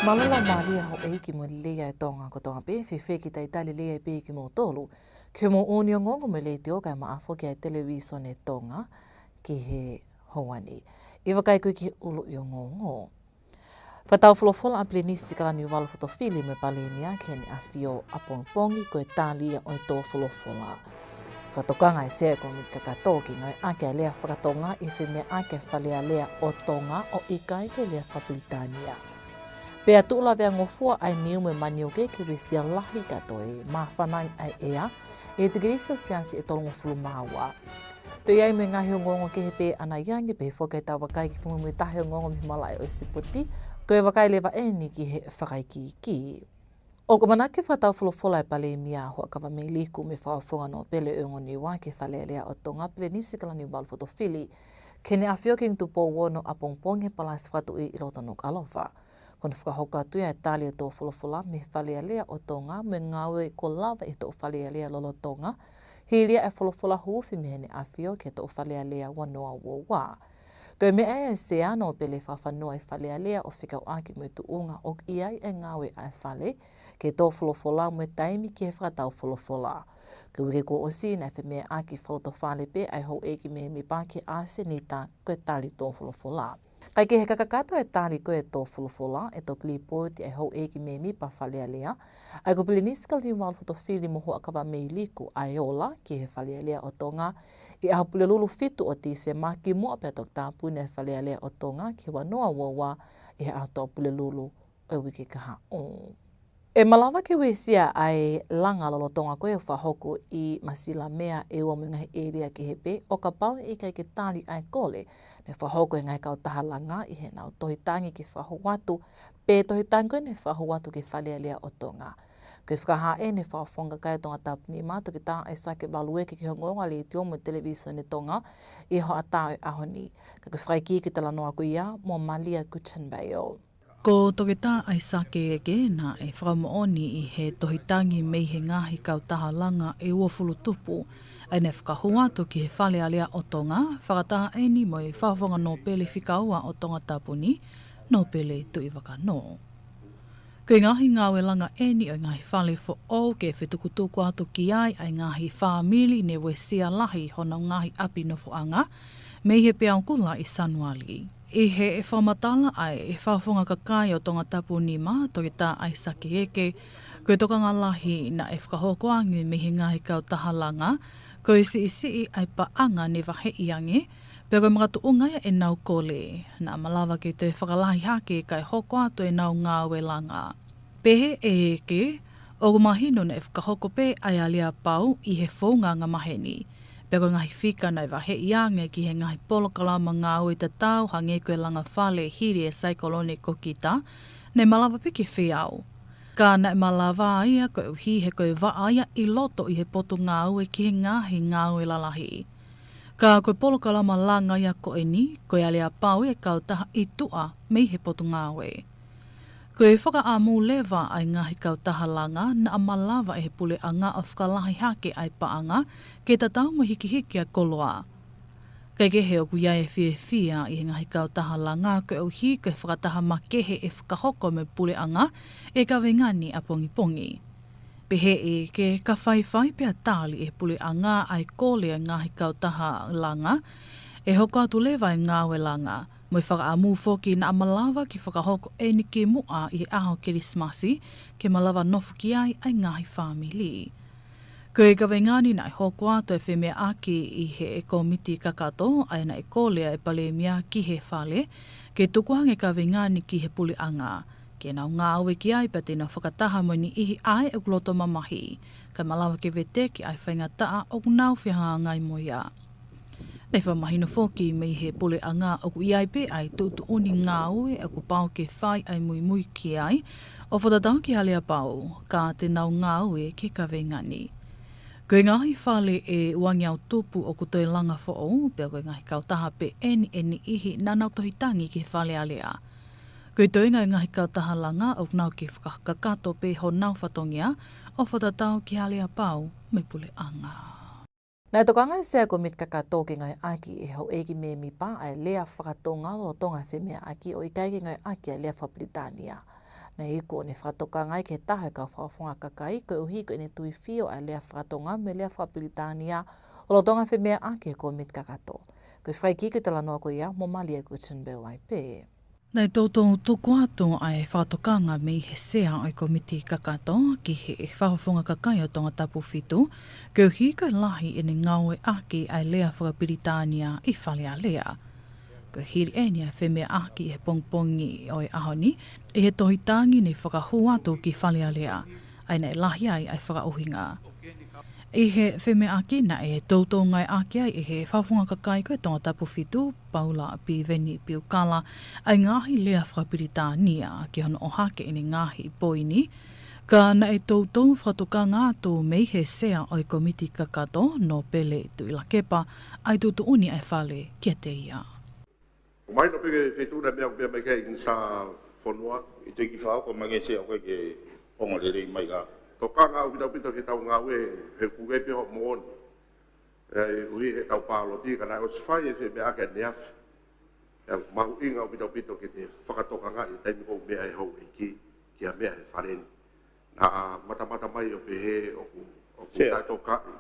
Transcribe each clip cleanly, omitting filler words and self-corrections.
Malala malia ho eiki mo lea e tonga ko tonga pe, whiwhi ki tai tali lea e pe ki mo tolu, ki mo Ongoongo me le te okai ma afo ki ai Televisone Tonga ki he hoani. Iwa kai koe ki he ulu i Ongoongo. Whatau wholofola a plenisi kalani wala fotofili me palemia ki ni awhio apongpongi koe talia o i tō wholofola. Whatokanga e sea ko mit kakato ki ngai ake lea whakatonga i whimea ake whalea lea o Tonga o ikai koe lea Whapilitania. Pea tuula vea ngofua ai niu me manioke ki wisia lahi katoe ma whanai ai ea e te gerisi o siansi e tolongo fulu maua. Te iai me ngahi o ngongo ke he pe ana iangi pe whokai tau wakai ki whungu me tahi o ngongo mi malai o siputi koe wakai lewa eni ki he whakaiki ki. O ka manake whatau wholofola e pale mia hoa kawa me liku me whaafonga no pele ungo ni wa ke whalelea o Tonga pele nisi kalani walfotofili ke ne awhio ki ntupo wono apongponge palas whatu i ilota Nuku'alofa. Kona whakahoka tuia e talia tō wholofola me whalea lea o Tonga me ngawe ko lava e tō whalea lea lolo Tonga. Hiria e wholofola huufi mehene awhio ke tō whalea lea wanoa wā. Koe mea e se ano pele whawhanua e whalea lea o whikau aki me tu unga o iai e ngawe ai whale ke tō wholofola me taimi ki he whakatau wholofola. Koe wike ko osi na whemea aki whaloto whale pe ai hou eki me mi pāke ase ni tā koe tali tō wholofola. Kai ke he kakakato e tāli koe tō wholofola e tō klipoti e hou eki me mi pa whalea lea. Ai ko pili niskal ni walfotofili mo hoa kawa mei liku ai ola ki he whalea lea o Tonga. I aha pule lulu fitu o tise maki mua pia Tongatapu ne whalea lea o Tonga ki wanoa wawa i he aha tō pule lulu o wiki kaha o. E malawa ke wesia ai langa lolo Tonga koe whahoko i masila mea e ua me ngahi eria ki he pe o ka pau i kai ke tāli ai kole ne whahoko e ngai kau taha langa i he nau tohitangi ki whahuatu pe tohitangi koe ne whahuatu ki whalea lea o Tonga. Koe whakaha e ne whafonga kai Tongatapu ni mātu ki tā ai sake walueke ki hongonga li te omo Televisone Tonga i ho a tā e ahoni. Ka koe whaiki ki tala noa koe ia mo malia kuchan bayo. Ko toke tā ai sake eke nā e whakamooni i he tohitangi mei he ngahi kau taha langa e uafulu tupu ai ne whakahuatu ki he whalea lea o Tonga, whakataha e ni mo e whawhonga no pele whikaua o Tongatapu ni, no pele tui waka no. Koe ngahi ngawe langa e ni o ngahi whale fo o ke whetukutuku atu ki ai ngahi whaamili ne we sia lahi hona ngahi api no foanga, mei he peaukula i Sanuali. I he e whamatala ai e whawhonga kakai o Tongatapu ni mā toki tā ai sake eke, koe tokanga lahi na e whakahokoangi me he ngahi kau taha langa, koe si ai paanga ne wahe iange, pia koe makatu ungai e nau kole, na malawa ki te whakalahi hake kai hoko atu e nau ngāwe langa. Pehe e eke, o kumahino na e whakahoko pe ai alia pau i he whaunga maheni. Pea koe ngahi whika nei wahe iange ki he ngahi polokalama ngāwe te tau hange koe langa whale hiri e saikolone ko kita, ne malawa piki whiau. Ka nei malawa ia koe uhi he koe waaia i loto i he poto ngāwe ki he ngāwe lalahi. Ka koe polokalama langa ia koe ni, koe alia pau e kautaha i tua mei he poto ngāwe. Koe whakaamu lewa ai ngahi kautaha langa na amalawa e he pule anga o whakalahi hake ai paanga ke tatau mo hiki a koloa. Kei ke he o kuia e whia i he ngahi kautaha langa koe au hi koe whakataha makehe e whakahoko me pule anga e ka wengani a pongi. Pehe e ke ka whai pia tāli e pule anga ai kole a ngahi kautaha langa e hoko atu lewa e ngāwe langa. Moi whakaamu whoki na amalawa ki whakahoko e ni ke mua i aho Kirismasi ke malawa nofu ki ai ngahi whamili. Koe ka wengani na e hoko ato e whemea aki i he e komiti kakato ai na e kolea e palemia ki he whale ke tukuhange ka wengani ki he puli anga. Ke nau ngā aue ki ai pa tēnā whakataha mo ni ihi ai e kuloto mamahi. Ka malawa ke vete ki ai whaingataa o kunau whihanga ngai moia. Nei whamahino whoki mei he pule anga o ku iai pe ai tutu uni ngā ue o ku pau ke whai ai mui ki ai o whatatau ki halea pau ka te nau ngā ue ke ka wengani. Koe ngahi whale e wangiau tupu o ku toi langa who'o, pia koe ngahi kautaha pe eni ihi nanau tohitangi ki whale alea. Koe toi ngahi kautaha langa o nau ki whakakato pe ho nau whatongia o whatatau ki halea pau me pule anga. Nai tokanga sea ko mit kakato ki ngai aki e hau eki me mi pa ai lea whakatonga o tonga whemea aki o ikai ki ngai aki a lea Whapilitania. Nei ko ni whakatoka ngai ke tahe ka whawhunga kakai ko uhi ko ine tui whio a lea whakatonga me lea whapilitania o lo tonga whemea ake ko mit kakato. Ko whaiki ko tala noa ko ia mo mali e kutin beo ai pe. Nei tōtou tuku atu ai whātokanga me he sea o komiti kakato ki he whawhunga kakai o Tongatapu whitu, ko hika lahi ene ngawe ake ai lea whakapiritania i whale a lea. Ko hiri enia whemea ake he pongpongi o e ahoni, e he tohitangi nei whakahu atu ki whale a lea, ai nei lahi ai whakauhinga. I he whemea ake na e tōtou ngai ake ai e he whawhunga kakai ko e Tongatapu whitu, Paula pi veni pi ukala, ai ngahi lea whakapiritania ki hono o hake ine ngahi poini, ka na e tōtou whatuka ngātu mei he sea o i komiti kakato no pele tu ila kepa, ai tūtu uni ai whale kia te ia. O mai no peke whetuna mea ko pia mai kei in sa whanua. I te ki whao, ko mange sea koe ke pongorere i mai ka. Ko kanga au kitau pito ke tau ngā ue he kuge pia hok moon. Ui he tau pālo ti ka nai o swhai e whe mea ake neafi. Mahu inga au kitau pito ke te whakatoka ngai taimi kou mea e hau e ki a mea he whareni. Na mata mai o pe he o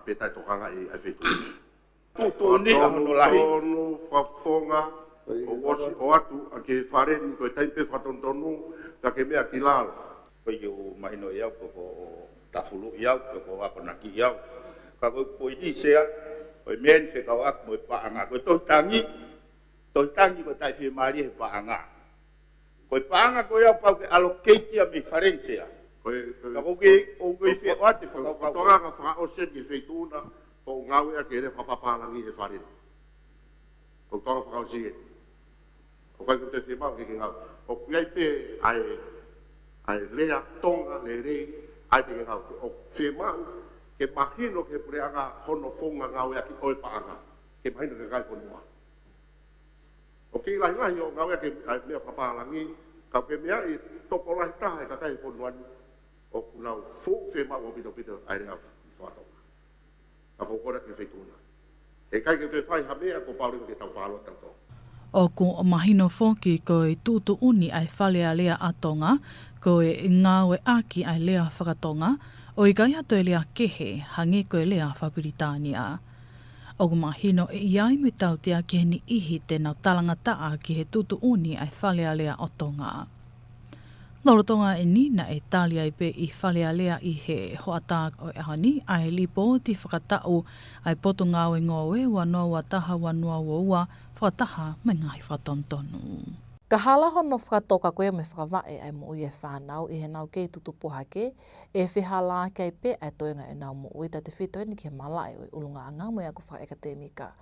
pe tai toka ngai ai whetuna. Tūtū ni a hono lahi. Tōnu, whafonga, o atu a ke whareni koe taipe whatontonu ka ke mea ki lala. Koe ki o mahino i au, ko tafulu i au, ko wakonaki i au. Ka koe koe ni sea, koe meni whekau aku mo e paanga. Koe tohitangi koe tai whi maari he paanga. Koe paanga koe au pau ke allocatea me whareni sea. Ka koe o koe whi o ate whakau kau. Tonga ka whakao sen ke whetuna, ko ngawe a ke re whapapalangi he whareni. Ko tonga whakao sige. O kai ko te whemau ke ngau. O kuiai pe ai lea tonga le rei ai te ngau. O whemau ke mahino ke pureanga hono whonga ngawe a ki oe paanga. Ke mahino ke kai konua. O ki lahi o ngawe a ke mea whapalangi, ka ke mea i toko lahi taha ka kai konuani. O kunau whemau o pito ai rea whatonga. Ka whokora ke whetuna. E kai ke whai hamea ko paurima ke tau pālo tau tō. O ko mahino whoki ko e tūtu uni ai whale a lea atonga, ko e ngāwe aki ai lea whakatonga, o i gai ato e lea kehe, hange ko e lea whapiritania. O ko mahino e iai me tautia ki heni ihi tēnau talangataa ki he tūtu uni ai whale a lea otonga. Lorotonga e nina e talia i pe i whale a lea i he hoata o e ahani, ai lipo ti whakatau ai poto ngāwe ngowe, wanoa wataha wanoa ua, whataha me ngai whatontonu. Ka hala hono whakatoka koe me whakawae ai mo ui e whanau i he nau kei tutu pohake, e whihala kei pe ai toenga e nau mo ui ta te whito ni ke malai o i ulunga anga mo i ako whakaekatemika.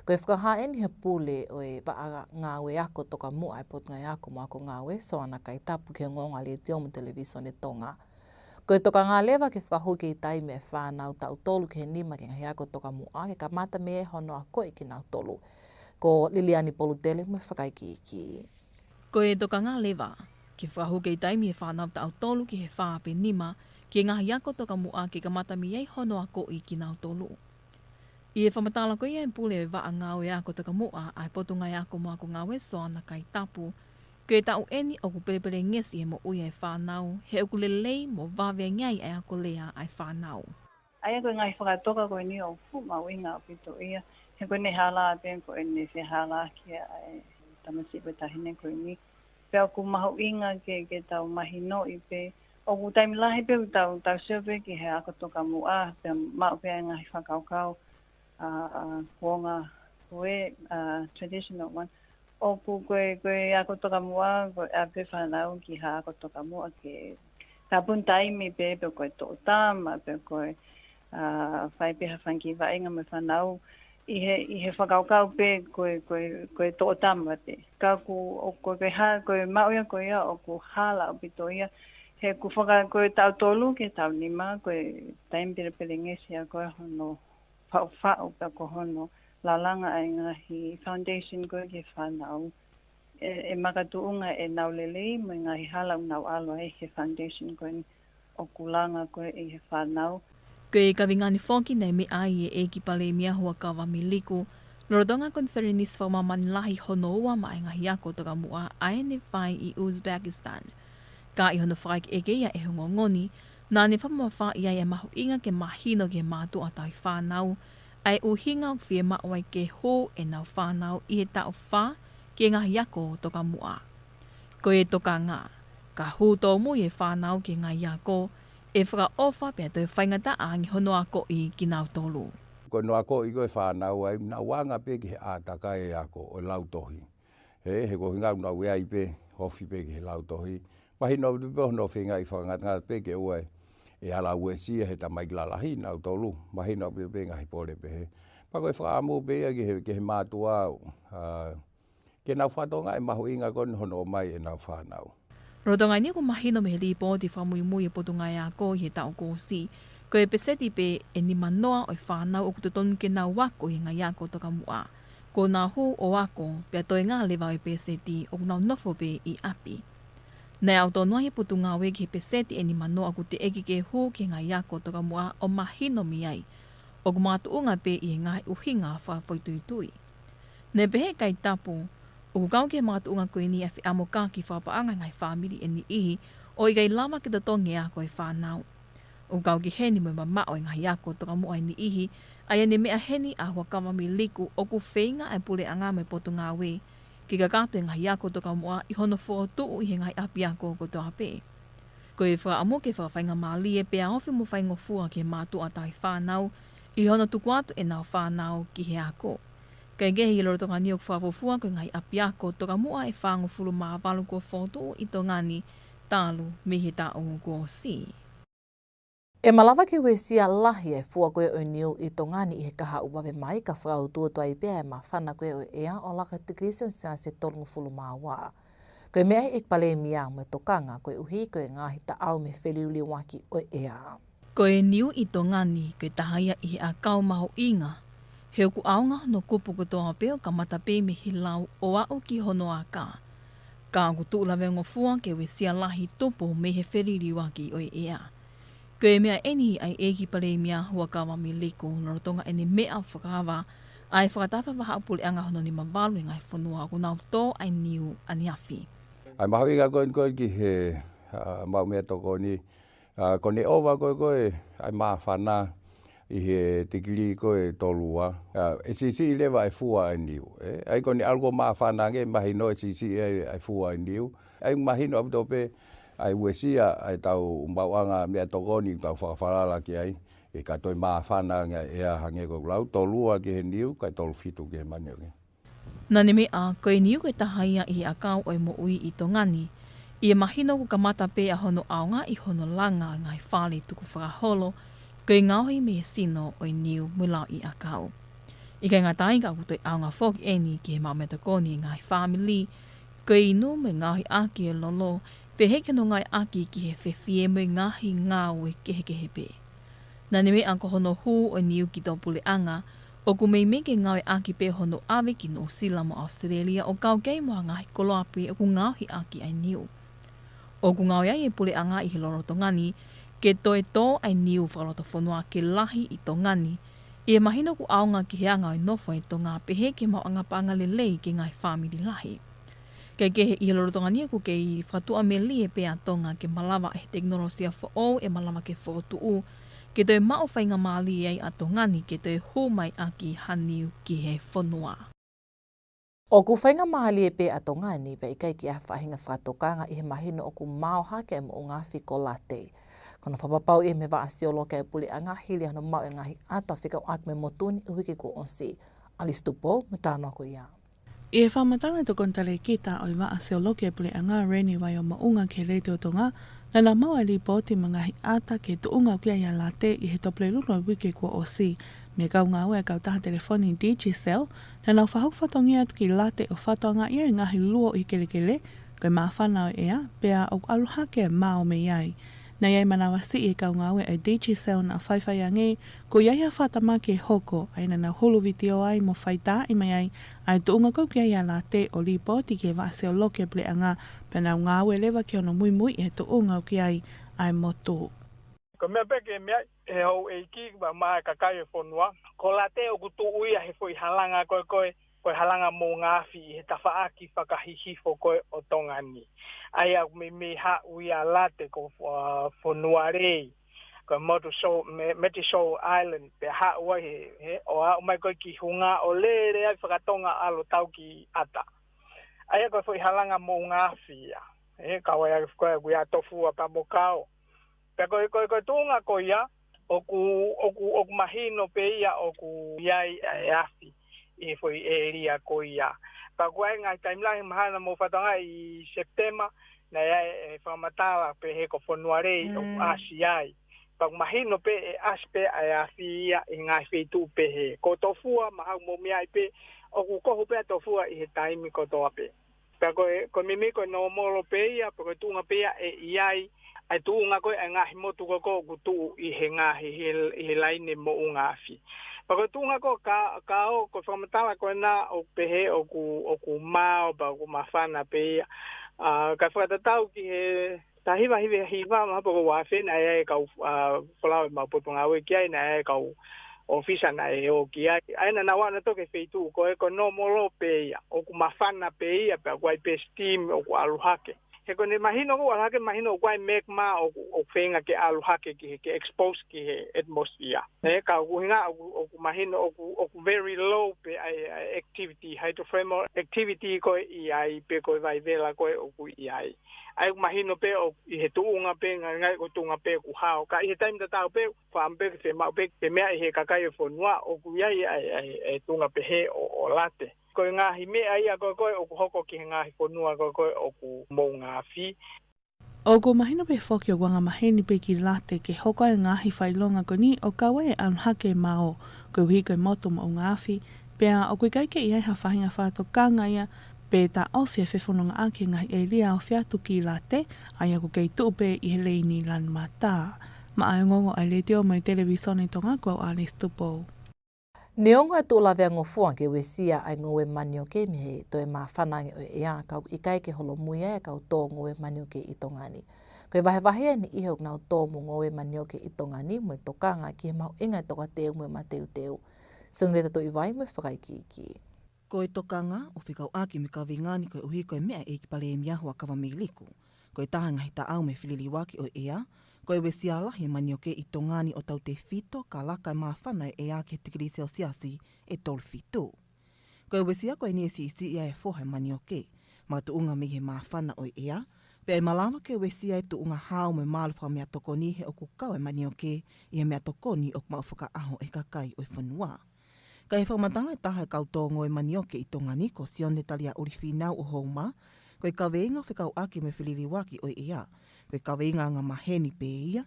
Ko e whakahae ni he pule o e waaga ngāwe ako toka mua ai potunga i ako mo ako ngāwe so ana kai tapu ki ngonga le Ongoongo Televisone Tonga. Ko e toka ngā lewa ke whakahuki i tai me whanau tau tolu ki he nima ki ngahi ako toka mua ke ka mata me e hono a koe ki nau tolu. Ko Liliani Polutele me whakaiki iki. Ko e toka ngā lewa ki whahuke i taimi e whanau tau tolu ki he whaape nima ki ngahi ako toka mua ki ka mata mi ei hono a koe ki nau tolu. I e whamatala ko i e pule e waa ngāwe ako toka mua ai potunga i ako mo ako ngāwe so ana kai tapu. Ko e tau eni o ku pelepele ngesi e mo ui e whanau, he oku lelei mo vāwea ngai e ako lea ai whanau. Ai ako ngai whakatoka ko ni o fuma winga o pito ia. He koe ne hala aten ko e ne se hala kia e tamasi pe tahine ko ni. Pea ku mahu inga ke tau mahino i pe. O ku taimi lahi pe tau survey ki he ako toka mua. Pea mao pea ngai whakaukau. Kuonga koe traditional one. O ku koe ako toka mua ko a pe whanau ki ha ako toka mua ke ka pun taimi pe koe tō tama pe koe whai pe hawhanki wainga me whanau i he whakaukau pe koe tō tama pe. Ka ku o koe mauia koe ia o ku hala o pito ia he ku koe tau tolu ke tau nima koe taimi pere ngesi a koe hono whao ka ko hono lalanga ai ngahi foundation koe ke whanau. E makatuunga e naulelei mo ngahi hala nau alo e he foundation koe o kulanga koe e he whanau. Ko e kawingani whoki nei me ai e ki pale mia hua kawa mi liku. Norodonga konferenis whamamani lahi hono ua mai ngahi ako toka mua aene whai i Uzbekistan. ka i hono whaik eke ia e hongo ngoni, nā ne whamawha ia e mahu inga ke mahino ke mātu a tai whānau, ai uhinga o whie mawai ke hō e nau whānau i he tau whā ke ngā hiako toka mua. Ko e toka ngā, ka hūtō mu e whānau ke ngā hiako, e whakaofa pia toi whaingata a ngi hono ako i ki nau tolu. Ko no ako i koe whānau ai, na wanga pe ki he ātaka e ako o lautohi. He ko hinga una wea i pe, hofi pe ki he lautohi. Mahi no tupe hono whinga i whangata pe ke ua e ala ue sia he ta mailalahi nau tolu. Mahi no pe ngahi pole pe he. Pako e whaamu pe ke he mātua ke nau whatonga e mahu inga kon hono mai e nau whanau. Rotonga ni ko mahino me li po di famui mui e potunga ya ko ye tau ko si. Ko e peseti pe e ni manoa o whanau o kutoton ke nau wako i ngā yako toka mua. Ko nā hu o wako pia toi ngā lewa o peseti o nau nofo pe i api. Nei au tonua he potunga we ki peseti e ni manoa ku te eki ke hu ke ngā yako toka mua o mahino mi ai. O kumatu unga pe i ngā uhinga whawhaituitui. Ne pehe kai tapu, o kukau ke mātu unga koe ni a whi amo kā ki whapaanga ngai whamiri e ni ihi o i gai lama ki tatongi a koe whanau. O kukau ki heni mo mao i ngai ako toka mua i ni ihi ai ane mea heni a hua kawami liku o ku whainga e pule anga me potu ngā we ki ka kato i ngai ako toka mua i hono whootu i he ngai api ako ko toa pe. Ko e wha amo ke whawhainga maali e pea ofi mo whaingo fua ke mātu a tai whanau i hono tuku atu e nau whanau ki he ako. Kei gehi i loro tonga ni o whawhofua ko ngai api ako toka mua e whango fulu maa walu ko whotu i tongani tālu me he tā o ko si. E malawa ki we sia lahi e fua koe o niu i tongani i he kaha uwawe mai ka whakau tuatua i pēa e ma whana koe o ea o laka tigrisi o sia se tolungu fulu maa wā. Koe mea i pale mia me tokanga koe uhi koe ngahi ta au me wheliuli waki o ea. Koe niu i tongani koe tahaia i he a kau maho inga. He oku aonga no kupu kutoa peo ka matape me hilau o au ki hono a ka. Ka angu tuulawe ngofua ke we sia lahi tupu me he wheliri waki o ea. Koe mea eni ai eki pale mea hua kawami liku norotonga eni mea whakawa ai whakatawa waha upule anga hono ni mabalu ngai whanua ku nau tō ai niu aniafi. Ai mahu inga koe ki he mau mea toko ni ko ne owa koe ai maa whana i he tikiri koe tolua. E sisi i lewa ai fua ai niu. Ai ko ne algo maa whana nge mahino e sisi ai fua ai niu. Ai mahino apu tope ai uesia ai tau umbauanga mea tokoni tau whakawharala ki ai. E katoi maa whana ngai ea hange ko lau tolua ki he niu kai tolu fitu ki he mani oke. Nani mea koe niu koe tahaia i a kau o mo ui i tongani. I e mahino ku kamata pe a hono aonga i hono langa ngai whale tuku whakaholo koe ngauhi me sino o i niu mulau i a kau. I kai ngā tainga ku toi aonga whoki eni ki he mau metakoni ngai whamili koe inu me ngauhi aki e lolo pe heke no ngai aki ki he whewhie me ngahi ngāwe kehe pe. Nani mea ko hono hu o niu ki tō pule anga o ku mei meke ngawe aki pe hono awe ki no sila mo Australia o kau kei moa ngahi koloape o ku ngauhi aki ai niu. O ku ngau ai e pule anga i he loro tongani, ke toe tō ai niu whakaloto whanua ke lahi i tongani, i e mahino ku aonga ki hea ngau i nofo i tonga pehe ke mau anga panga lelei ke ngai whamiri lahi. Kei kehe i he loro tongani ku ke i whatua me li e pea tonga ke malawa e teknolosia whao e malawa ke whaotuu, ke toe mao whainga maali ai a tongani ke toe hūmai aki haniu ki he whanua. O ku whainga mahali e pe a tongani pe ikai ki a whahinga whatokanga i he mahino o ku mao hake mo o ngā whiko late. Kono whapapau e me wa asiolo ke puli a ngā hili ano mau e ngahi ata whikau ak me motuni uwiki ko onsi. Alistupo, mutano ko ia. I e whamatanga to kontale kita o i wa asiolo ke puli a ngā reni wai o maunga ke leito tonga, na na mau e li poti mangahi ata ke tuunga kia ia late i he tople luno wiki ko osi. Me kau ngā ue kau taha telefoni Digicel, na nau whahuk whatongi atu ki late o whatonga ia i ngahi luo i kelekele, koe maa whanau ea, pea o aluha ke mao me iai. Na iai manawa si i kau ngā ue e Digicel na whaiwhai ange, ko iai a whatama ke hoko, ai na nau hulu vitio ai mo whaita i mai ai, ai tuunga kau kia ia late o li poti ke wa seo loke ple anga, pea nau ngā ue lewa ki ono mui mui e tuunga kia ai motu. Ko mea peke mea he hau e ki ba mai ka kai fonua ko la te o ku tu ui he foi halanga ko koe halanga mō ngāwhi he tawhaaki whakahihifo koe o Tongani. Ai au me ha uia late ko whonuarei, ko Meti Show Island, pe ha ua he o au mai koe ki hunga o lere ai whakatonga alo tau ki ata. Ai koe whai halanga mō ngāwhi ia, kawa ia koe a tofua pa mokao. Pe koe tūnga koe ia, oku mahino pe ia oku iai e afi. E foi area ko ia. Pa koe ngai taimlahi mahana mo whatanga i September, na ia e whamatala pe he ko whonuarei o asiai. Pa mahino pe e aspe e afi ia i ngai whetu pe he. Ko tofua mahau mo miai pe, oku kohu pe tofua i he taimi ko toa pe. Pa koe mimi koe no moro pe ia, pa koe tunga pe ia e iai, ai tuunga koe e ngahi motu ko kutu i he ngahi i he laine mo ungafi. Pako tunga ko ka o ko whamatala ko na o pehe o ku mao ba ku mawhana pe ka whakatatau ki he tahiwa hiwa ma pako wafe na e kau whalawe ma putunga we ki ai na e kau ofisa na e o ki ai. Aina na wana toke wheitu ko e ko no moro pe ia o ku mawhana pe ia pe a kuai pe steam o ku aluhake. He kone mahino ko alhake mahino kuai megma o whenga ke aluhake ki expose ki he atmosphere. Ka kuhinga o mahino o very low pe activity, hydrothermal activity ko i ai pe ko vai vela ko o ku i ai. Ai mahino pe o i he tuunga pe ngai o tunga pe ku hao. Ka i he time tatau pe whaampe ke mau pe ke mea i he kakai o whonua o ku iai ai tunga pe he o late. Koe ngahi mea ia koe o ku hoko ki he ngahi whonua koe o ku mou ngāwhi. O ko mahino pe whoki o wanga maheni pe ki late ke hoko e ngahi whailonga ko ni o kawa e anhake mao ko hui koe moto mo ngāwhi pea o koe kaike i ai hawhahinga whāto kanga ia pe ta awhia whewhononga ake ngahi e lia o whiatu ki late ai ako kei tuupe i he leini lan mata. Ma ai ngongo ai le teo mai Televisone Tonga ko ale stupo. Neongo e tūlawe a ngofua ke wesia ai ngoe manio ke mihe to e mawhanangi o ea kau i kai ke holo muia e kau tō ngoe manio ke i Tongani. Koe wahe ni iho nau tō mo ngoe manio ke i Tongani mo e tokanga ki he mau inga toka teo mo e mateu teo. Sungreta to i vai mo e whakaiki. Ko e tokanga o whikau aki me kawe ngani koe uhi koe mea e ki pale e miahu a kawa me liku. Ko e tahanga hita au me whililiwaki o ea. Ko e wesia lahi manioke i Tongani o tau te whito ka laka maa whana e ea ke tikiri celsiasi e tolu whito. Ko e wesia koe ni e si ia e whoha manioke, ma tu unga mihe maa whana o ea, pe e malawa ke wesia e tu unga hao me maaluwha mea tokoni he o kukau e manioke i he mea tokoni o kumau whaka aho e kakai o e whanua. Ka e whamatanga e taha e kau tōngo e manioke i Tongani ko sione talia uriwhinau o houma, ko e kaweinga whikau aki me whililiwaki o ea, koe kaweinga ngā maheni pe ia,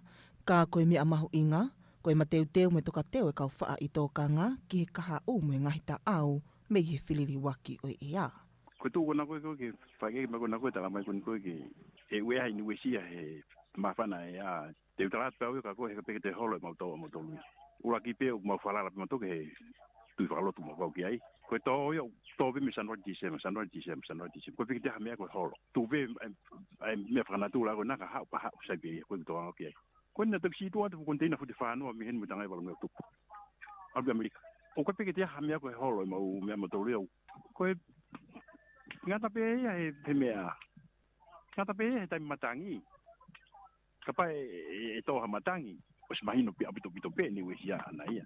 ka koe mea mahu inga, koe mateu teo me toka teo e kau whaa i tōkanga ki he kaha u me ngahita au me i he whiliri waki o ea. Koe tūko na koe ke whaike ma koe na koe tala mai koe ke e ueha i nuwesia he mawhana e a te utarāt pēo ka koe he ka peke te holo e mautau a mautolu. Ura ki pēo mau whalala pe matoke he tui whakalotu mau kau ki ai. Koe tō yo tō be me sanoi disema. Koe peke te ha mea koe holo. Tu be me whakanatu la koe naka hau pa hau sai pe koe tō au ki ai. Koe na taksi tua te konteina futi whanua mi hen mo tangai wala ngau tupu. Albi Amerika. O koe peke te ha mea koe holo e mau mea mautolu au. Koe ngata pe ia he mea. Ngata pe ia he taimi matangi. Kapa e toha matangi. O se mahino pe apito pe ni wesia ana ia.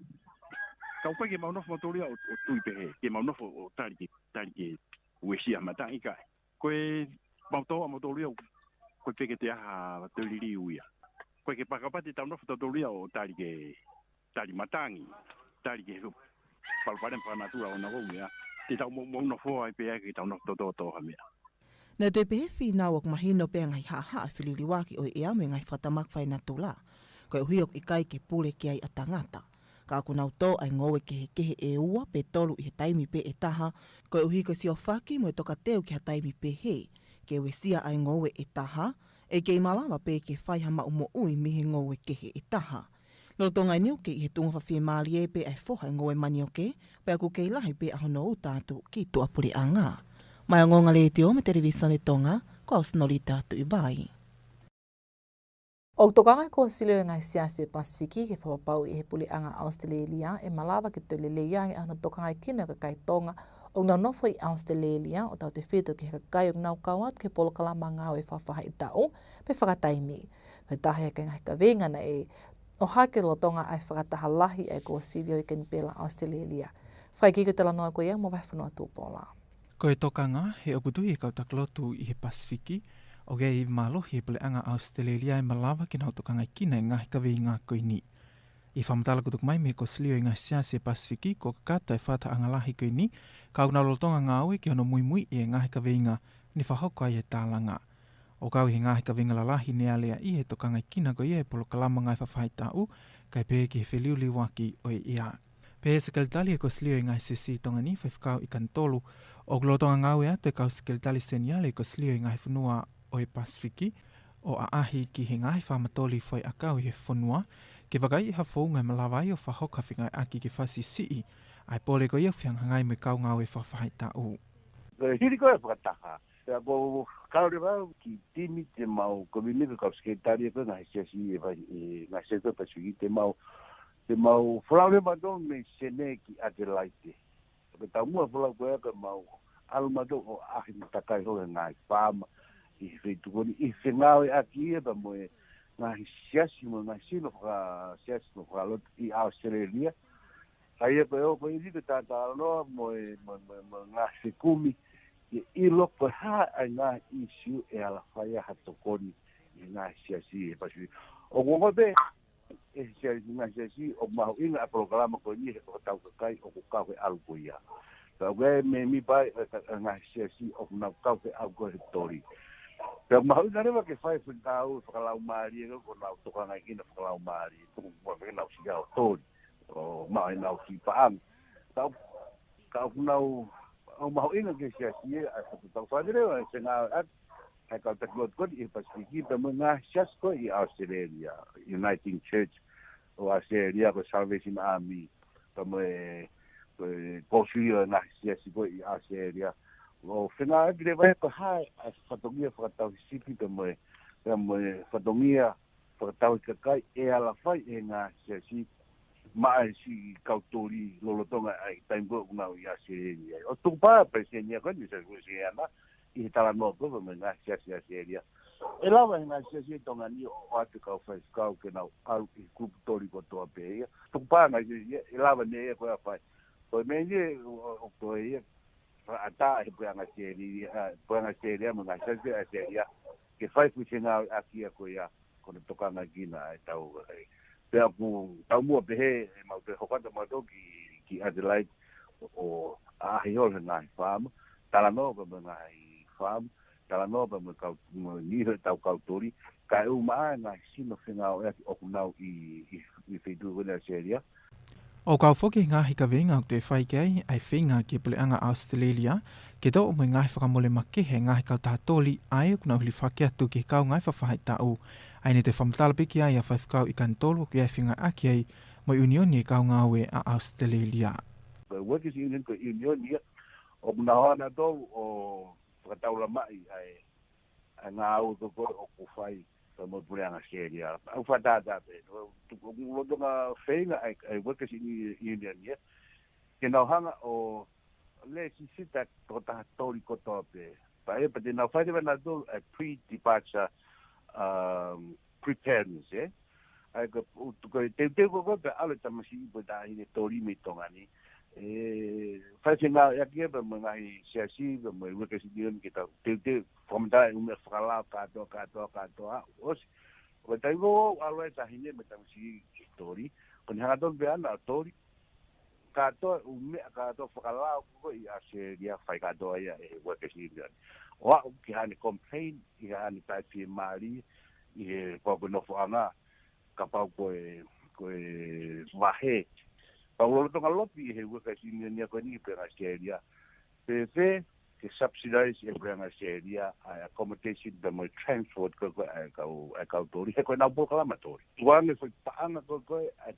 Kau koe ke maunofo matoria o tui pehe, ke maunofo o tari ke uesia matangi kai. Koe mautoa matoria o koe peke te aha teuriri uia. Koe ke pakapati taunofo tatoria o tari matangi, tari ke palparen whanatura o nako mea, te tau maunofo ai pea ke taunofo totoha mea. Nā te pehe whinau o mahino pea ngai haha whililiwaki o ea me ngai whatamak whai na tula. Koe huiok i kai ke pule ki ai a tangata. Ka aku nau tō ai ngowe kehe e ua pe tolu i he taimi pe e taha, koe uhi ko si o whaki mo e toka teo ki ha taimi pe he, ke wesia ai ngowe e taha, e kei malawa pe ke whaiha ma umo ui mi he ngowe kehe e taha. Lo tonga niu ke i he tunga whawhia maali e pe ai whoha ngowe manioke, pe aku kei lahi pe ahono u tātu ki tuapuri a ngā. Mai a ngonga le te o me Televisone Tonga, ko au snori tātu i bai. O tokanga ko sileo ngai siasi Pasifiki ke whapapau i he puli anga Australia e malawa ki te lele iangi ano tokanga kino ka kai tonga O nga nofo I Australia o tau te whito ki kai o ngau kawat ke polo kalama ngau e whawhaha I tau pe whakataimi. He tahe ke ngai ka venga na e o hake lo tonga ai whakataha lahi e ko Sirio I ken pela Australia. Whai ki ko tala noa ko ia mo vai whanua tūpola. Ko e tokanga he okutui e kautaklotu I he Pasifiki o gea I malohi e peleanga Australia e malawa ki nau tokanga I kina e ngahi ka venga ko ini. I whamatala kutuk mai me ko Silio I ngā siasi e Pasifiki ko kakata e whata angalahi ko ini ka au nalotonga ngā aue ki ono mui I e ngahi ka venga ni whahoko ai e tālanga. O kau he ngahi ka venga lalahi ne alea I e tokanga I kina ko ia e polo kalama ngai whawhai tau kai pē ki he whiliuli waki o e ia. Pē e sekalitali e ko Silio I ngā sisi tonga ni whawhikau I kantolu o glotonga ngā aue atu e kau sekalitali seniale ko Silio I ngā whanua o e Pasifiki o a ahi ki he ngahi whamatoli whai akau I he whanua ke wakai ha whaunga malawai o whahoka whingai aki ke whasi sii, ai pole ko ia whianghangai me kau ngau e whawhai tau. Hiri koe whakataha. Pea ko kaore wau ki timi te mau, ko mimika kau sketaria koe ngā siasi ngā seto Pasifiki te mau whalaure madon me sene ki Adelaide. Pe tau mua whalau koe ka mau alu madon o ahi matakai hoa ngā whāma I whaitukoni I whengawe aki e pa moe ngā siasi mo ngā sino siasi mo whalot I Australia. Hai e pa eo pa iri ka tātara noa mo ngā sekumi I ilo pa ha ai ngā isiu e ala whaia hatokoni I ngā siasi e Pasifiki. O kongope e ngā siasi o mahu inga a programa ko ni he o tau kakai o kukau he alu ko ia. Ka ue me mi pai ngā siasi o kuna kukau he alu ko he tori. Pea mahu ina rewa ke whai whingau whakalau maari e ko nau toka ngai ina whakalau maari tuku mua nau siga o tori o mahu ina o ki paang kau nau o mahu ina ke siasi e a whakutau whanerewa e se ngā at hai kau taklot kodi I Pasifiki pe mo ngā siasi ko I Australia Uniting Church o Australia ko Salvation Army pe mo e kōsuia ngā siasi ko I Australia o whenga agire vai ko hai a whatongia whakatau sipi pe moe whatongia whakatau kakai e ala whai e ngā siasi mai si kautori lolotonga ai taimbo ngau I Australia. O tupa presenia ko ni sa kusiana I tala no ko me ngā siasi Australia. E lawa ngā siasi tonga ni o atu kau whai skau ke nau au I kuputori ko toa pe. Tupa ngā siasi e lawa ne e ko a whai. Ko me ni o ko e ata e puanga seria mo ngā seria ke whai puchenga aki a koia kono tokanga gina e tau pea ku tau mua pehe e mau te hokata mato ki Adelaide o ahi hol ngā whāma tala noa pa ngā whāma tala noa pa mo niho tau kautori ka e umaa ngā sino whengao e aki oku nau I whitu kona seria. O kau whoki ngāhi ka venga o te whai kei ai whenga ki peleanga Australia ke tō o mai ngāhi whakamole make he ngāhi kau tātoli ai o kuna huli whake atu ki kau ngai whawhai tau. Ai ne te whamtala piki ai a whaifkau I kantolu ki ai whenga aki ai mo unioni e kau ngāwe a Australia. Workers Union ko unioni o kuna hoana tō o whakataula mai ai ngā au toko o kuwhai mo pureanga seria. Au whatata pe. Lotonga whenga ai Workers Union ia. Ke nau hanga o le sisita ko taha tori kotoa pe. Pa e pa te nau whaitewa nā tō pre-departure preparedness e. Ai ko te ko pe ale tamasi I po taha hine tori me tonga ni. Whaite ngā iakia pa mga siasi pa mga Workers Union ki tau. Te whamata e ume whakalao katoa. Osi. O tai go always ahine me tamasi tori. Kon hanga ton be ana tori. Katoa ume katoa whakalao ko I Australia whai katoa ia e Workers Union. Wa ki hane complain I hane taipi maari I pako nofo anga kapau koe wahe. Paulo tonga lopi he Workers Union ia ko ni pe Australia. Pe ke subsidize e pe Australia accommodation the more transport ko kau tori he ko na bo kala matori. Tuange foi paanga ko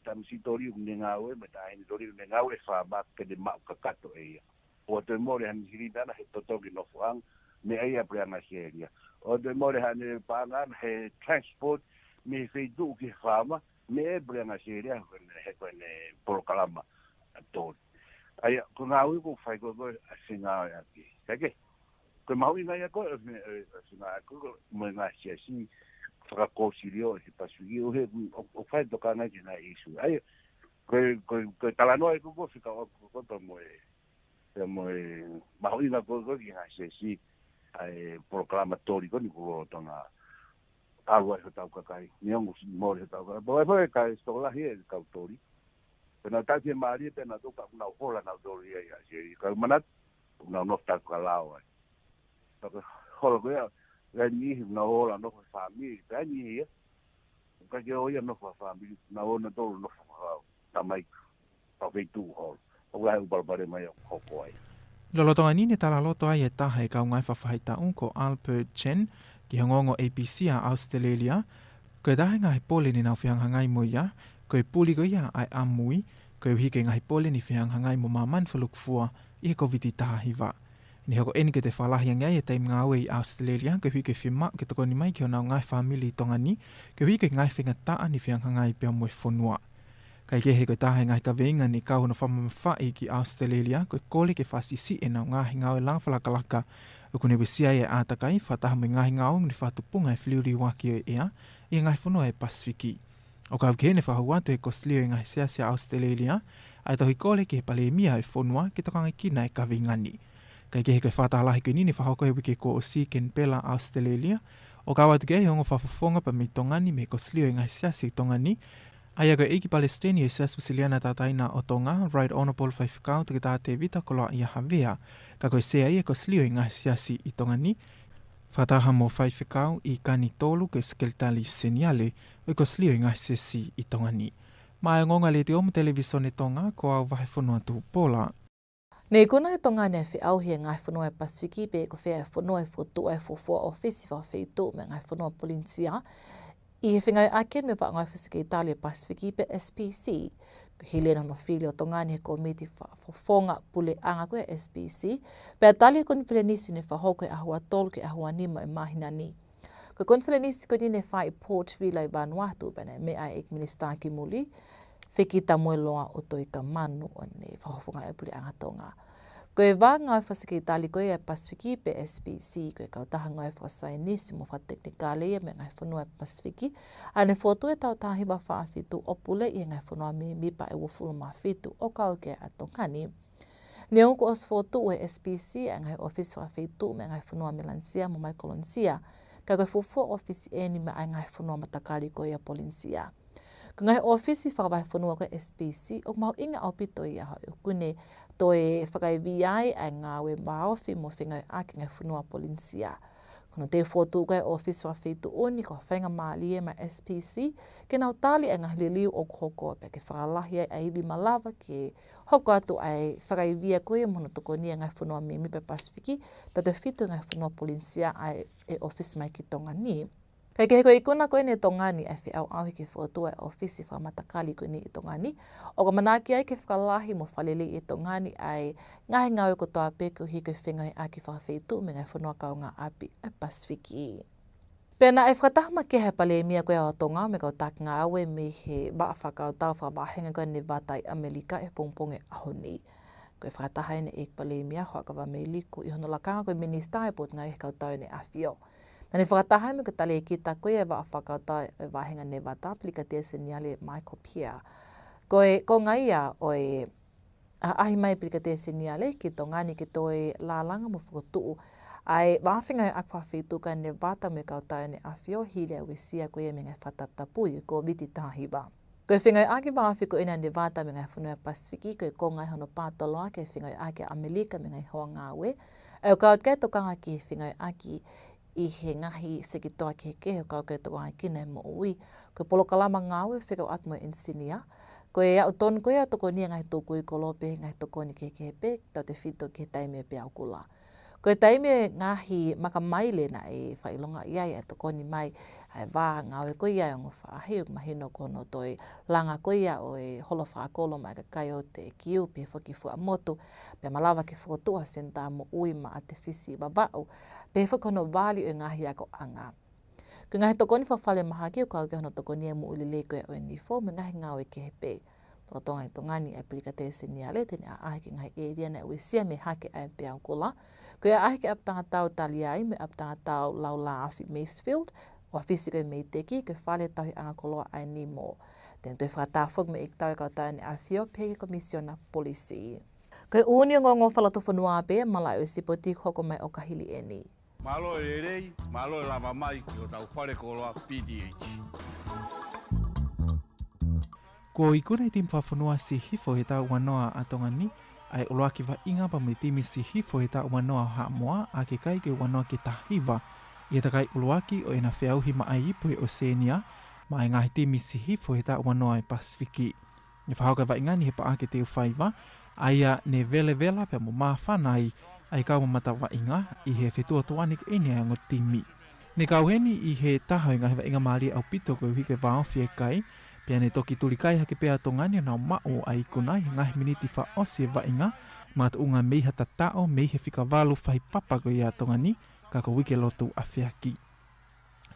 tamsi tori unengawe meta ni tori unengawe fa ba ke de ma kakato e. O te more han hirida he totoki no fuang me ai a pe Australia. O te more han paanga he transport me fe du ki fama me e pe Australia he ko ne por kalama tori. Ai ko ngau ko fai ko singa ya ki. Kake. Ko mau inga ya ko singa ko mo nga si whakakosilio he pasugi o he o whai toka ngai ki ngai isu. Ai, koe talanoa e kuko whika o kuko moe mahoina kuko ki ngai se si ai proklamatori ko ni kuko tonga alua e tau kakai, niongu mori e tau kakai. Boe kai stola hi e kautori. Pena taki e maari e pena toka unau hola nau tori e ia se. Kau manat, unau nofta kalao ai. Taka hola koea, ni na ola no family tani ka ke o ya no family na ona to no tamai pa fetu hol o ga barbare mai ho koi Lolotonga ni ne tala loto ai e taha e kaungai whawhaita unko Albert Chen ki hongongo APC a Australia ko e dahe ngai pole ni nau whiang hangai mo ia ko e puli ko ia ai amui ko e hike ngai pole ni whiang hangai mo maman whalukfua i ko viti taha hiwa. Ni hoko eni ke te whalahi ngai e taim ngā ue i Australia ke hui ke whima ke toko ni mai ki o nau ngai whamili Tongani ke hui ke ngai whinga taa ni whiang hangai pia moe whonua. Kai ke he koe tahe ngai ka veinga ni kau na whamamawhai ki Australia koe kole ke whasisi e nau ngahi ngau e langwhalakalaka o kune wisia e ātakai whataha mai ngahi ngau ni whatupunga e whiliuri waki o ea i ngai whonua e Pasifiki. O kau ke ne whahauatu e koslio e ngai seasia Australia ai tohi kole ke he pale mia e whonua ke tokangai kina e ka veingani. Kai ke he koe whatalahi koe nini whahoko he wiki ko o si ken pela Australia o kawa tu ke he ongo whafafonga pa mi Tongani me koslio e ngai seasi Tongani ai koe eiki Palestini e seas Wasiliana tataina o Tonga Right Honourable Whaifakau te ta te vita koloa i Havea ka koe sea i e koslio e ngai seasi i Tongani whataha mo Whaifakau i kani tolu ke skeltali seniale o koslio e ngai seasi i Tongani. Mai ngonga le te Ongoongo Televisone Tonga ko au wahe whanua tu pola. Nei kuna e Tongani e whiau hi e ngai whanua e Pasifiki pe ko whea e whanua e whotua e whofua ofisi wha wheitu me ngai whanua polinsia. I he whingai aken me wha ngai whisike Italia Pasifiki pe SPC. Hi lena no whili o Tongani he komiti whafonga pule anga koe SPC. Pe Italia koni while nisi ne whahoko e ahua tolu ke ahua nima e mahina ni. Ko koni while nisi koni ne wha i Port Vila i Vanuatu pene me ai ek minister ki muli. Whikita moe loa o toi ka manu o ne whahofonga e puli anga Tonga. Ko e wā ngai whasike Itali koe e Pasifiki pe SPC ko e kautaha ngai whasainisi mo whateknikalea me ngai whanua e Pasifiki. Ane whotu e tau tahiwa whaafitu opule i ngai whanua me mipa e wafulu mawhitu o kauke a Tongani. Ne onko os whotu o e SPC e ngai ofisi whaafitu me ngai whanua melansia mo mai kolonsia. Ka koe fufua ofisi eni me ai ngai whanua matakali koe a polinsia. Ko ngai ofisi whakawai whanua koe SPC o mau inga au pito i aha o kune toi whakaiwi ai ai ngā we maofi mo whingai ake ngai whanua polinsia. Kono te whotu koe ofisi whawhitu uni ko whainga maali e ma SPC ke nau tali ai ngā liliu o kohoko pe ke whakalahi ai aiwi malawa ke hoko atu ai whakaiwia koe mono toko ni ngai whanua me mipe Pasifiki tate whitu ngai whanua polinsia ai e ofisi mai ki Tongani. Kei ke heko ikuna koe ne Tongani e whiau au ke whotua e ofisi whamatakali koe ni i Tongani. O ka manaki ai ke whakalahi mo whalele i Tongani ai ngahi ngau ko toa peku hi koe whengai a ki whawhitu me ngai whanua kau ngā api e Pasifiki. Pena e whakatahama ke he pale mia koe o Tonga me kau tak ngā awe me he waa whakau tau whawahenga koe ne watai Amerika e pongponge ahoni. Koe whakatahai ne e pale mia hoa ka wameliku i hono lakanga koe minister e pot ngai he kau tau ne awhio. Nani whakatahai me ka tale ki ta koe e waa whakauta e wahenga ne wata plika te seniale Michael Pierre. Ko ngai a o e ahi mai plika te seniale ki Tongani ki toi lālanga mo whakotuu ai wāwhinga e akwa whitu ka ne wata me kauta ne awhio hile a wisia koe me ngai whataptapu i ko viti tahiwa. Koe whingai ake wāwhiko ina ne wata me ngai whanua Pasifiki koe ko ngai hono pātoloa ke whingai ake Amerika me ngai hoa ngāwe. E o kaut kei tokanga ki whingai ake I he ngahi seki toa ke ke o kau kei toko ai kine mo ui. Koe polo kalama ngāwe whikau atu mo insinia. Koe au tonu koe au toko nia ngai tōku I kolope, ngai toko ni ke pe, tau te whito ke taime pe au kula. Koe taime ngahi makamaile na e whailonga iai e toko ni mai ai wā ngāwe koe iai o ngawhaahi o mahino kono toi langa koe ia o e holo whaakolo mai ka kai o te kiu pe whaki whaamotu pe malawa ki whakotua senta mo ui ma a te whisi babau. Pe whakono wāli o ngahi ako anga. Ko ngahi tokoni whawhale maha ki o kau ke hono tokoni e mo ulile koe o nifo me ngahi ngāwe ke he pe. Tō tonga i tongani ai pirika te seniale tene a ahi ki ngai area na ue sia me hake ai peang kola. Koe a ahi ki aptanga tau taliai me aptanga tau laula afi Macefield, o afisi koe mei teki, koe whale tahi anga koloa ai ni mō. Tēn toi whakatawhog me ik tau e kautau ni awhio pegi komisiona polisi. Koe uni o ngongo whalatofonua ape, malai o sipoti hoko mai o kahili eni. Malo e rei, malo e lama mai ki o tau whare koloa PDH. Ko i kura i timu whawhanua si hifo he tau wanoa a Tongani, ai oloaki wa inga pa me timi si hifo he tau wanoa ha moa a ke kai ke wanoa ke tahiwa. I ta kai oloaki o ena whiauhi ma ai ipu e Oceania, ma e ngahi timi si hifo he tau wanoa e Pasifiki. Ni whahauka wa inga ni he pa ake te uwhaiwa, aia ne vele vela pe mo maa whanai, ai kau mamata wa inga i he whetua toani ko ene ango timi. Ne kauheni i he taho i ngahi wa inga maari au pito ko hike waofi e kai, pia ne toki tulikai hake pea Tongani na mao ai kunai ngahi miniti wha osi e wa inga, ma ta unga meiha tatao meihe whika walu whai papa ko ia Tongani, ka ko wike lotu a whiaki.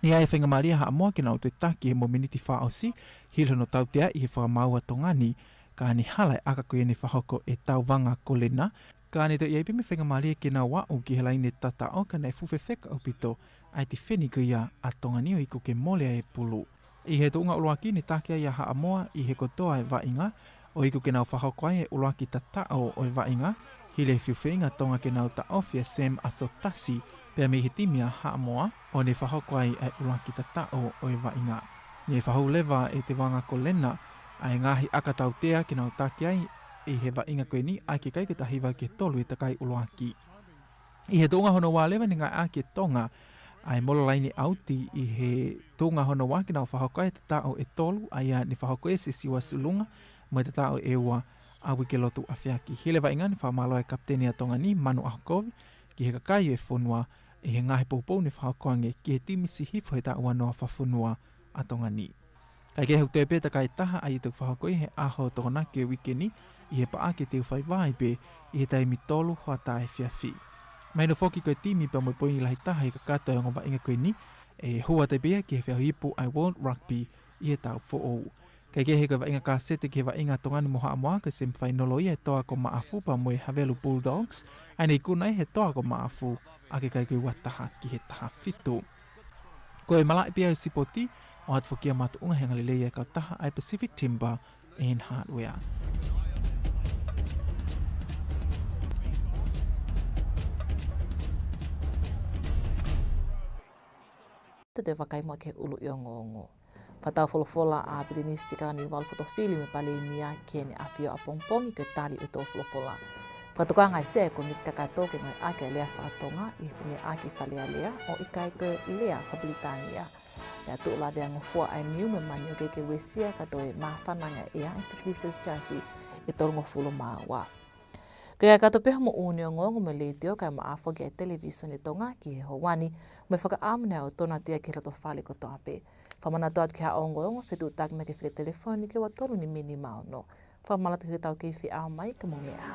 Ni ai whenga maria ha amoa ki nau te taki he mo miniti wha osi, hilo no tau tea i he wha maua Tongani, ka ni halai aka ko ene whahoko e tau wanga kolena, ka ni to iai pime whenga maria ki nau wau ki he laine tatao ka nei fuwe wheka o pito, ai ti wheni ko ia a Tongani o iku ke mole e pulu. I he tuunga uloaki ni takia ia ha amoa i he kotoa e wainga, o iku ke nau whahoko ai e uloaki tatao o e wainga, hile whiwhinga tonga ke nau ta ofia Sam Asotasi, pia me hitimia ha amoa, o ne whahoko ai e uloaki tatao o e wainga. Ni whahau lewa e te wanga kolena, ai ngahi akatau tea ki nau taki ai i he wainga koe ni ai ke kai ke tahiwa ke tolu i takai uloaki. I he tuunga hono wā lewa ni ngai a ke tonga, ai molo laini auti i he tuunga hono wā ki nau whahokai te tao e tolu, ai a ni whahokai se siwa sulunga, mai te tao e ua awi ke lotu a whiaki. Hele wainga ni whamalo e kapteni a Tongani, Manu Ahokovi, ki he kakai e whunua, i he ngahi poupou ni whahokoange, ki he timi si hifo he tao wanoa whawhunua a Tongani. Kai ke hau te peta kai taha ai te whahokoi he aho tokona ke wikeni, i he paa ke te uwhai waipe, i he taimi tolu hoa tae whiawhi. Mai no whoki koe timi pa mo poini lahi taha i ka kata o ngā inga koe ni, e hua te bea ki he whiahu ipu ai World Rugby i he tau who'ou. Kai ke he koe inga ka sete ki he inga Tongani moha amoa ka sem whainolo i he toa ko maafu pa mo e Havelu Bulldogs, ai nei kunai he toa ko maafu a ke kai koe wataha ki he taha fitu. Koe malai pia o sipoti, o hatu whokia matu unga he ngalilei e kau taha ai Pacific Timber and Hardware. Te whakaimua ke ulu i Ongoongo. Whatau wholofola a Birinisi karani walwhotofili me pale mia ke ne awhio a pongpongi ke tali e tō wholofola. Whatuka ngai se ko mit kakato ke ngai ake lea whaatonga i whine aki whalea lea o ikai ke lea whabritania. Lea tūla dea ngofua ai niu me mani o ke wesia kato e mawhananga ea i te krisio siasi e tō ngofulo māua. Kaya kato peho mo uni o ngongo me leitio kai ma afo ki ai Televisone Tonga ki he howani me whakaamuna o tōna tia ki rato whale ko toape. Whamana toat ki ha ongongo whetu tak me ke while telefoni ke wa tolu ni mini mao no. Whamalatu hui tau ki whi au mai ka mo mea.